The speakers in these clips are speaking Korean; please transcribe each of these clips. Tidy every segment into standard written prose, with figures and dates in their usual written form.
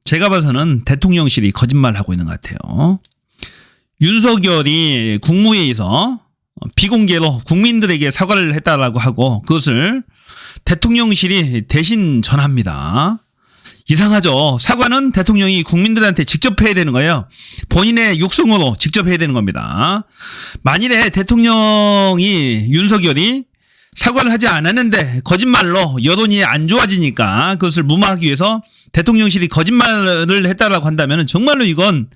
제가 봐서는 대통령실이 거짓말하고 있는 것 같아요. 윤석열이 국무회의에서 비공개로 국민들에게 사과를 했다라고 하고 그것을 대통령실이 대신 전합니다. 이상하죠. 사과는 대통령이 국민들한테 직접 해야 되는 거예요. 본인의 육성으로 직접 해야 되는 겁니다. 만일에 대통령이 윤석열이 사과를 하지 않았는데 거짓말로 여론이 안 좋아지니까 그것을 무마하기 위해서 대통령실이 거짓말을 했다라고 한다면 정말로 이건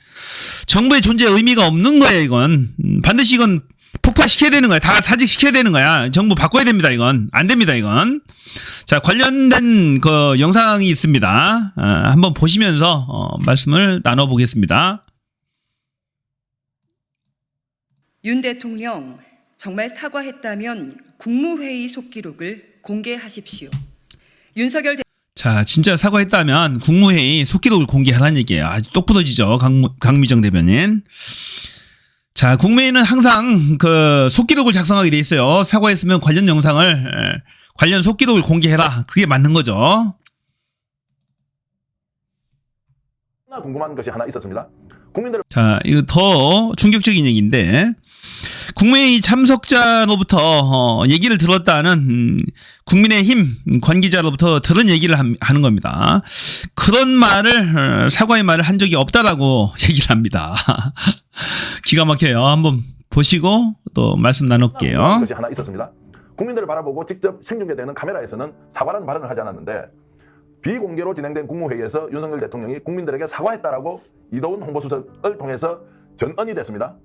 정부의 존재에 의미가 없는 거예요. 이건 반드시 이건 폭파시켜야 되는 거야. 다 사직시켜야 되는 거야. 정부 바꿔야 됩니다. 이건 안 됩니다. 이건. 자, 관련된 그 영상이 있습니다. 한번 보시면서 말씀을 나눠보겠습니다. 윤 대통령 정말 사과했다면 국무회의 속기록을 공개하십시오. 윤석열 자, 진짜 사과했다면 국무회의 속기록을 공개하라는 얘기예요. 아주 똑 부러지죠. 강미정 대변인. 자, 국무회의는 항상 그 속기록을 작성하게 돼 있어요. 사과했으면 관련 영상을 관련 속기록을 공개해라. 그게 맞는 거죠. 궁금한 것이 하나 있었습니다. 국민들 자, 이거 더 충격적인 얘기인데 국무회의 참석자로부터 얘기를 들었다는 국민의힘 관계자로부터 들은 얘기를 하는 겁니다. 그런 말을 사과의 말을 한 적이 없다라고 얘기를 합니다. 기가 막혀요. 한번 보시고 또 말씀 나눌게요. 것이 하나 있었습니다. 국민들을 바라보고 직접 생중계되는 카메라에서는 사과라는 발언을 하지 않았는데 비공개로 진행된 국무회의에서 윤석열 대통령이 국민들에게 사과했다라고 이도훈 홍보수석을 통해서 전언이 됐습니다.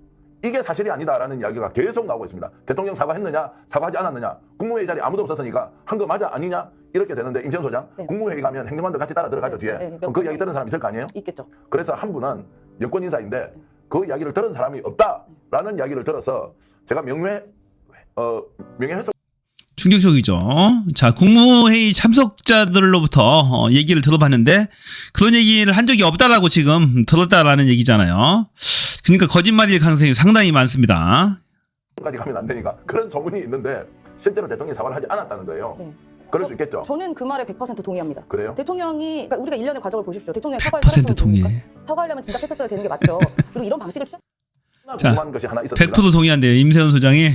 이게 사실이 아니다라는 이야기가 계속 나오고 있습니다. 대통령 사과했느냐, 사과하지 않았느냐, 국무회의 자리에 아무도 없었으니까 한 거 맞아 아니냐 이렇게 되는데 임시현 소장, 네. 국무회의 가면 행정관들 같이 따라 들어가죠. 뒤에. 그럼 그 이야기 들은 사람 있을 거 아니에요? 있겠죠. 그래서 한 분은 여권 인사인데 그 이야기를 들은 사람이 없다라는 이야기를 들어서 제가 명예훼손 충격적이죠. 자, 국무회의 참석자들로부터 얘기를 들어봤는데 그런 얘기를 한 적이 없다라고 지금 들었다라는 얘기잖아요. 그러니까 거짓말일 가능성이 상당히 많습니다. 까지 가면 안 되니까 그런 소문이 있는데 실제로 대통령이 사과를 하지 않았다는 거예요. 네. 그럴 수 있겠죠. 저는 그 말에 100% 동의합니다. 그래요? 대통령이 그러니까 우리가 일련의 과정을 보십시오. 대통령이 100% 동의해. 사과하려면 진짜 했었어야 되는 게 맞죠. 그리고 이런 방식을 자, 궁금한 것이 하나 있었습니다. 100% 동의한대요. 임세훈 소장이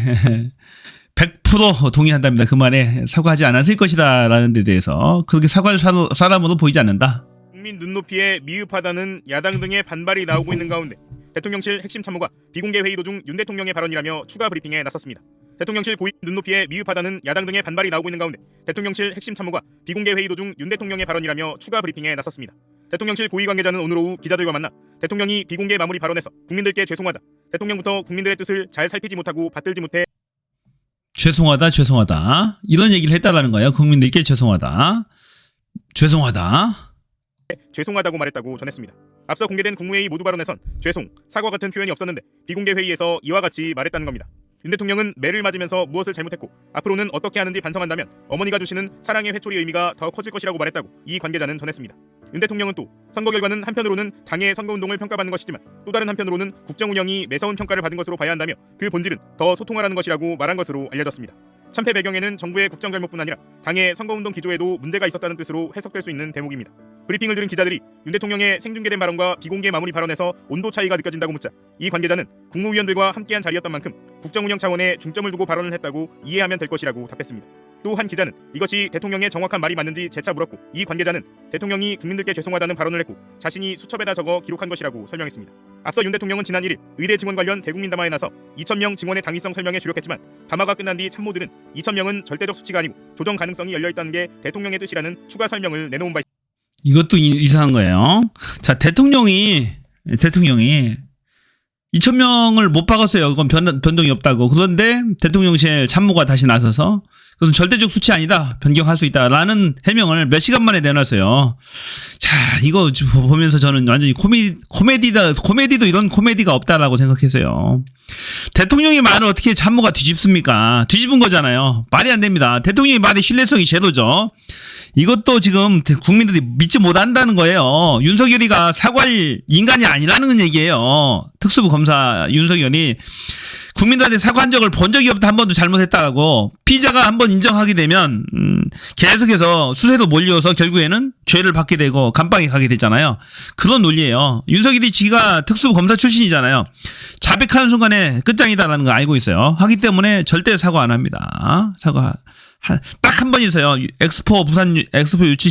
100% 동의한답니다. 그 말에 사과하지 않았을 것이다 라는 데 대해서 그렇게 사과할 사람으로 보이지 않는다. 국민 눈높이에 미흡하다는 야당 등의 반발이 나오고 있는 가운데 대통령실 핵심 참모가 비공개 회의 도중 윤 대통령의 발언이라며 추가 브리핑에 나섰습니다. 대통령실 고위 눈높이에 미흡하다는 야당 등의 반발이 나오고 있는 가운데 대통령실 핵심 참모가 비공개 회의 도중 윤 대통령의 발언이라며 추가 브리핑에 나섰습니다. 대통령실 고위 관계자는 오늘 오후 기자들과 만나 대통령이 비공개 마무리 발언에서 국민들께 죄송하다. 대통령부터 국민들의 뜻을 잘 살피지 못하고 받들지 못해 죄송하다. 이런 얘기를 했다라는 거예요. 국민들께 죄송하다. 죄송하다고 말했다고 전했습니다. 앞서 공개된 국무회의 모두 발언에선 죄송, 사과 같은 표현이 없었는데 비공개 회의에서 이와 같이 말했다는 겁니다. 윤 대통령은 매를 맞으면서 무엇을 잘못했고 앞으로는 어떻게 하는지 반성한다면 어머니가 주시는 사랑의 회초리 의미가 더 커질 것이라고 말했다고 이 관계자는 전했습니다. 윤 대통령은 또 선거 결과는 한편으로는 당의 선거운동을 평가받는 것이지만 또 다른 한편으로는 국정 운영이 매서운 평가를 받은 것으로 봐야 한다며 그 본질은 더 소통하라는 것이라고 말한 것으로 알려졌습니다. 참패 배경에는 정부의 국정 잘못뿐 아니라 당의 선거운동 기조에도 문제가 있었다는 뜻으로 해석될 수 있는 대목입니다. 브리핑을 들은 기자들이 윤 대통령의 생중계된 발언과 비공개 마무리 발언에서 온도 차이가 느껴진다고 묻자 이 관계자는 국무위원들과 함께한 자리였던 만큼 국정 운영 차원에 중점을 두고 발언을 했다고 이해하면 될 것이라고 답했습니다. 또 한 기자는 이것이 대통령의 정확한 말이 맞는지 재차 물었고 이 관계자는 대통령이 국민들께 죄송하다는 발언을 했고 자신이 수첩에다 적어 기록한 것이라고 설명했습니다. 앞서 윤 대통령은 지난 1일 의대 증원 관련 대국민 담화에 나서 2,000명 증원의 당위성 설명에 주력했지만 담화가 끝난 뒤 참모들은 2,000명은 절대적 수치가 아니고 조정 가능성이 열려있다는 게 대통령의 뜻이라는 추가 설명을 내놓은 바 있습니다. 이것도 이상한 거예요. 자, 대통령이 2,000명을 못 박았어요. 그건 변동이 없다고. 그런데 대통령실 참모가 다시 나서서 그것은 절대적 수치 아니다. 변경할 수 있다라는 해명을 몇 시간 만에 내놨어요. 자, 이거 보면서 저는 완전히 코미디도 이런 코미디가 없다라고 생각했어요. 대통령의 말을 어떻게 참모가 뒤집습니까? 뒤집은 거잖아요. 말이 안 됩니다. 대통령의 말의 신뢰성이 제로죠. 이것도 지금 국민들이 믿지 못한다는 거예요. 윤석열이가 사과할 인간이 아니라는 얘기예요. 특수부 검사 윤석열이 국민들한테 사과한 적을 본 적이 없다, 한 번도 잘못했다고 피의자가 한 번 인정하게 되면 계속해서 수세로 몰려서 결국에는 죄를 받게 되고 감방에 가게 되잖아요. 그런 논리예요. 윤석열이 지가 특수검사 출신이잖아요. 자백하는 순간에 끝장이다라는 걸 알고 있어요. 하기 때문에 절대 사과 안 합니다. 사과 딱 한 번 있어요. 부산 엑스포 유치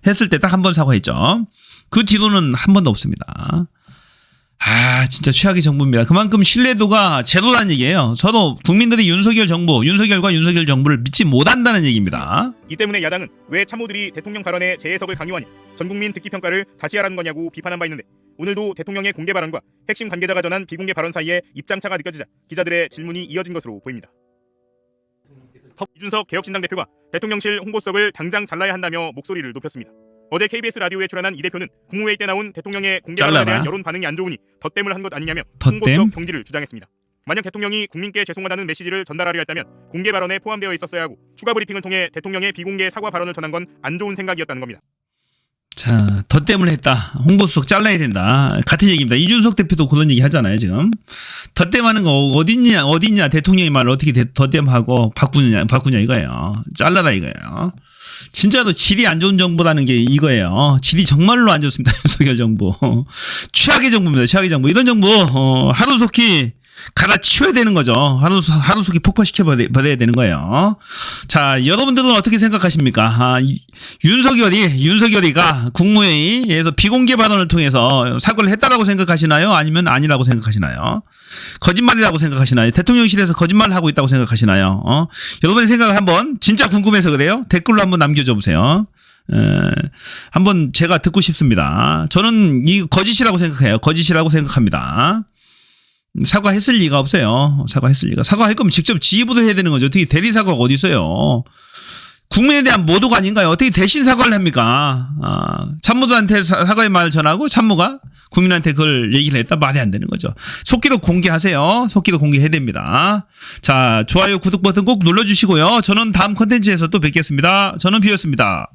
했을 때 딱 한 번 사과했죠. 그 뒤로는 한 번도 없습니다. 진짜 최악의 정부입니다. 그만큼 신뢰도가 제로라는 얘기예요. 저도 국민들이 윤석열과 윤석열 정부를 믿지 못한다는 얘기입니다. 이 때문에 야당은 왜 참모들이 대통령 발언에 재해석을 강요하냐, 전국민 듣기 평가를 다시 하라는 거냐고 비판한 바 있는데, 오늘도 대통령의 공개 발언과 핵심 관계자가 전한 비공개 발언 사이에 입장차가 느껴지자 기자들의 질문이 이어진 것으로 보입니다. 이준석 개혁신당 대표가 대통령실 홍보석을 당장 잘라야 한다며 목소리를 높였습니다. 어제 KBS 라디오에 출연한 이 대표는 국무회의 때 나온 대통령의 공개 발언에 대한 여론 반응이 안 좋으니 덧댐을 한 것 아니냐며 홍보수석 경질을 주장했습니다. 만약 대통령이 국민께 죄송하다는 메시지를 전달하려 했다면 공개 발언에 포함되어 있었어야 하고 추가 브리핑을 통해 대통령의 비공개 사과 발언을 전한 건 안 좋은 생각이었다는 겁니다. 자, 덧댐을 했다. 홍보수석 잘라야 된다. 같은 얘기입니다. 이준석 대표도 그런 얘기 하잖아요, 지금. 덧댐하는 거 어딨냐. 대통령의 말을 어떻게 덧댐하고 바꾸냐 이거예요. 잘라라 이거예요. 진짜로 질이 안 좋은 정부라는 게 이거예요. 질이 정말로 안 좋습니다. 윤석열 정부. 최악의 정부입니다. 최악의 정부. 이런 정부 하루속히 갈아치워야 되는 거죠. 하루속히 폭파시켜버려야 되는 거예요. 자, 여러분들은 어떻게 생각하십니까? 윤석열이가 국무회의에서 비공개 발언을 통해서 사과를 했다라고 생각하시나요? 아니면 아니라고 생각하시나요? 거짓말이라고 생각하시나요? 대통령실에서 거짓말을 하고 있다고 생각하시나요? 여러분의 생각을 한번 진짜 궁금해서 그래요. 댓글로 한번 남겨줘 보세요. 한번 제가 듣고 싶습니다. 저는 이 거짓이라고 생각해요. 거짓이라고 생각합니다. 사과했을 리가 없어요. 사과할 거면 직접 지휘부도 해야 되는 거죠. 어떻게 대리 사과가 어디 있어요? 국민에 대한 모독 아닌가요? 어떻게 대신 사과를 합니까? 참모들한테 사과의 말을 전하고 참모가 국민한테 그걸 얘기를 했다? 말이 안 되는 거죠. 속기록 공개하세요. 속기록 공개해야 됩니다. 자, 좋아요, 구독 버튼 꼭 눌러주시고요. 저는 다음 컨텐츠에서 또 뵙겠습니다. 저는 비였습니다.